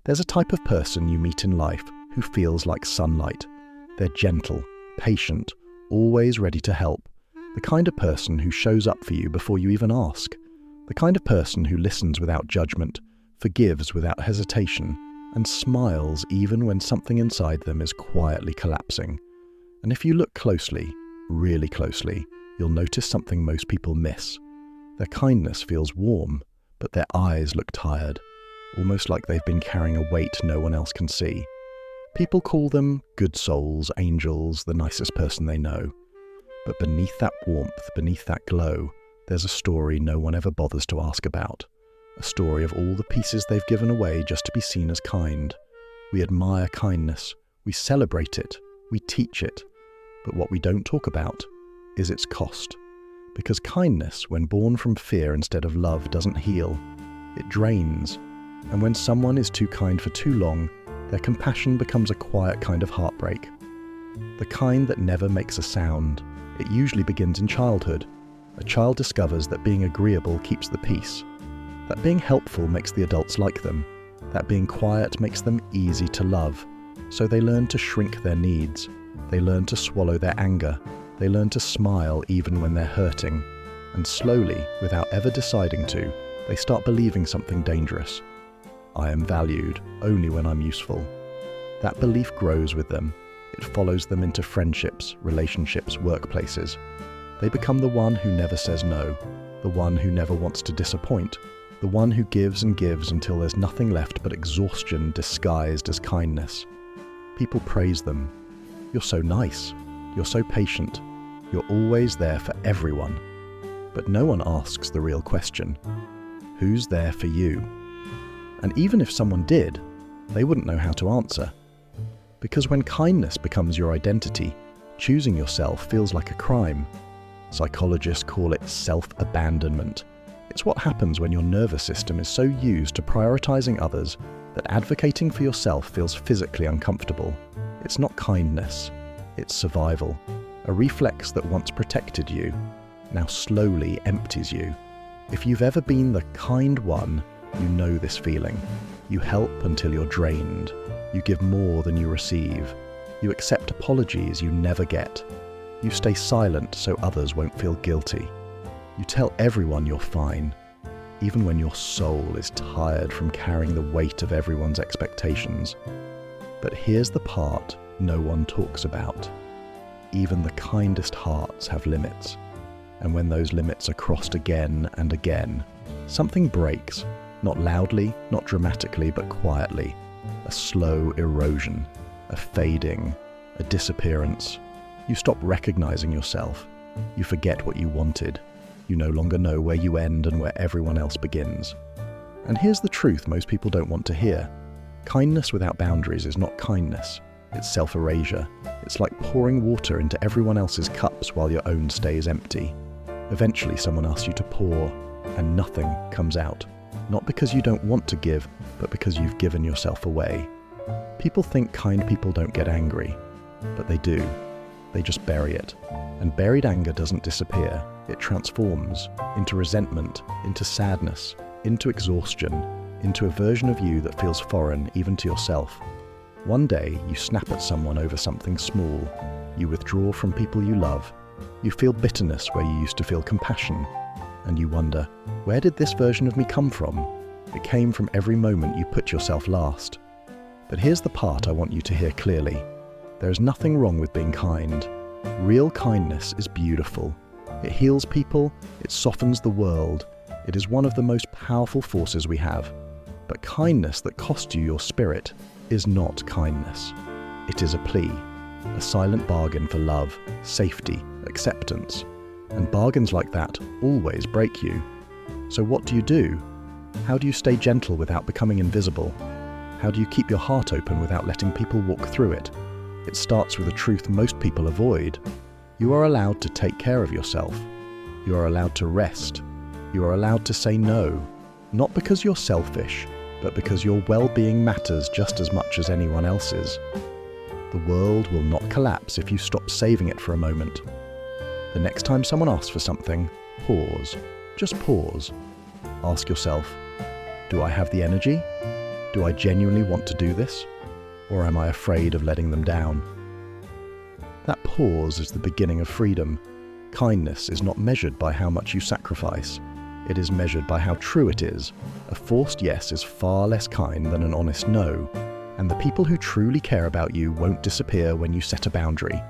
There's a type of person you meet in life who feels like sunlight. They're gentle, patient, always ready to help. The kind of person who shows up for you before you even ask. The kind of person who listens without judgment, forgives without hesitation, and smiles even when something inside them is quietly collapsing. And if you look closely, really closely, you'll notice something most people miss. Their kindness feels warm, but their eyes look tired, almost like they've been carrying a weight no one else can see. People call them good souls, angels, the nicest person they know. But beneath that warmth, beneath that glow, there's a story no one ever bothers to ask about. A story of all the pieces they've given away just to be seen as kind. We admire kindness, we celebrate it, we teach it. But what we don't talk about is its cost. Because kindness, when born from fear instead of love, doesn't heal. It drains. And when someone is too kind for too long, their compassion becomes a quiet kind of heartbreak. The kind that never makes a sound. It usually begins in childhood. A child discovers that being agreeable keeps the peace. That being helpful makes the adults like them. That being quiet makes them easy to love. So they learn to shrink their needs. They learn to swallow their anger. They learn to smile even when they're hurting. And slowly, without ever deciding to, they start believing something dangerous. I am valued only when I'm useful. That belief grows with them. It follows them into friendships, relationships, workplaces. They become the one who never says no, the one who never wants to disappoint, the one who gives and gives until there's nothing left but exhaustion disguised as kindness. People praise them. You're so nice. You're so patient. You're always there for everyone. But no one asks the real question. Who's there for you? And even if someone did, they wouldn't know how to answer. Because when kindness becomes your identity, choosing yourself feels like a crime. Psychologists call it self-abandonment. It's what happens when your nervous system is so used to prioritizing others that advocating for yourself feels physically uncomfortable. It's not kindness, it's survival. A reflex that once protected you, now slowly empties you. If you've ever been the kind one, you know this feeling. You help until you're drained. You give more than you receive. You accept apologies you never get. You stay silent so others won't feel guilty. You tell everyone you're fine, even when your soul is tired from carrying the weight of everyone's expectations. But here's the part no one talks about. Even the kindest hearts have limits. And when those limits are crossed again and again, something breaks. Not loudly, not dramatically, but quietly. A slow erosion, a fading, a disappearance. You stop recognizing yourself. You forget what you wanted. You no longer know where you end and where everyone else begins. And here's the truth most people don't want to hear. Kindness without boundaries is not kindness. It's self-erasure. It's like pouring water into everyone else's cups while your own stays empty. Eventually someone asks you to pour, and nothing comes out. Not because you don't want to give, but because you've given yourself away. People think kind people don't get angry, but they do. They just bury it. And buried anger doesn't disappear. It transforms into resentment, into sadness, into exhaustion, into a version of you that feels foreign even to yourself. One day, you snap at someone over something small. You withdraw from people you love. You feel bitterness where you used to feel compassion. And you wonder, where did this version of me come from? It came from every moment you put yourself last. But here's the part I want you to hear clearly. There is nothing wrong with being kind. Real kindness is beautiful. It heals people, it softens the world. It is one of the most powerful forces we have. But kindness that costs you your spirit is not kindness. It is a plea, a silent bargain for love, safety, acceptance. And bargains like that always break you. So what do? How do you stay gentle without becoming invisible? How do you keep your heart open without letting people walk through it? It starts with a truth most people avoid. You are allowed to take care of yourself. You are allowed to rest. You are allowed to say no, not because you're selfish, but because your well-being matters just as much as anyone else's. The world will not collapse if you stop saving it for a moment. The next time someone asks for something, pause. Just pause. Ask yourself, do I have the energy? Do I genuinely want to do this? Or am I afraid of letting them down? That pause is the beginning of freedom. Kindness is not measured by how much you sacrifice. It is measured by how true it is. A forced yes is far less kind than an honest no. And the people who truly care about you won't disappear when you set a boundary.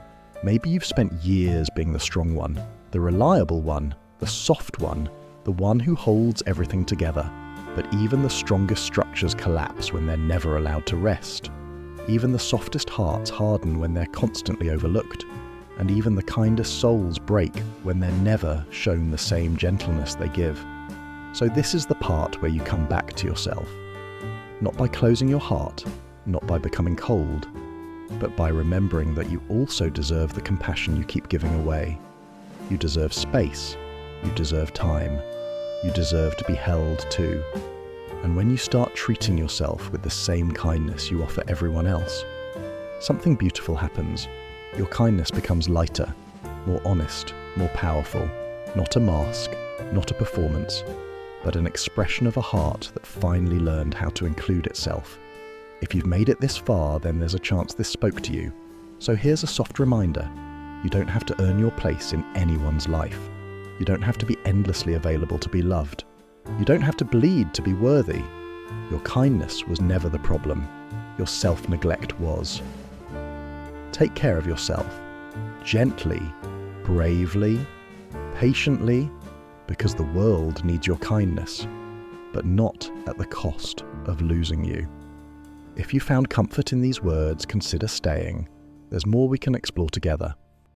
Maybe you've spent years being the strong one, the reliable one, the soft one, the one who holds everything together. But even the strongest structures collapse when they're never allowed to rest. Even the softest hearts harden when they're constantly overlooked. And even the kindest souls break when they're never shown the same gentleness they give. So this is the part where you come back to yourself. Not by closing your heart, not by becoming cold, but by remembering that you also deserve the compassion you keep giving away. You deserve space. You deserve time. You deserve to be held too. And when you start treating yourself with the same kindness you offer everyone else, something beautiful happens. Your kindness becomes lighter, more honest, more powerful. Not a mask, not a performance, but an expression of a heart that finally learned how to include itself. If you've made it this far, then there's a chance this spoke to you. So here's a soft reminder. You don't have to earn your place in anyone's life. You don't have to be endlessly available to be loved. You don't have to bleed to be worthy. Your kindness was never the problem. Your self-neglect was. Take care of yourself. Gently, bravely, patiently, because the world needs your kindness, but not at the cost of losing you. If you found comfort in these words, consider staying. There's more we can explore together.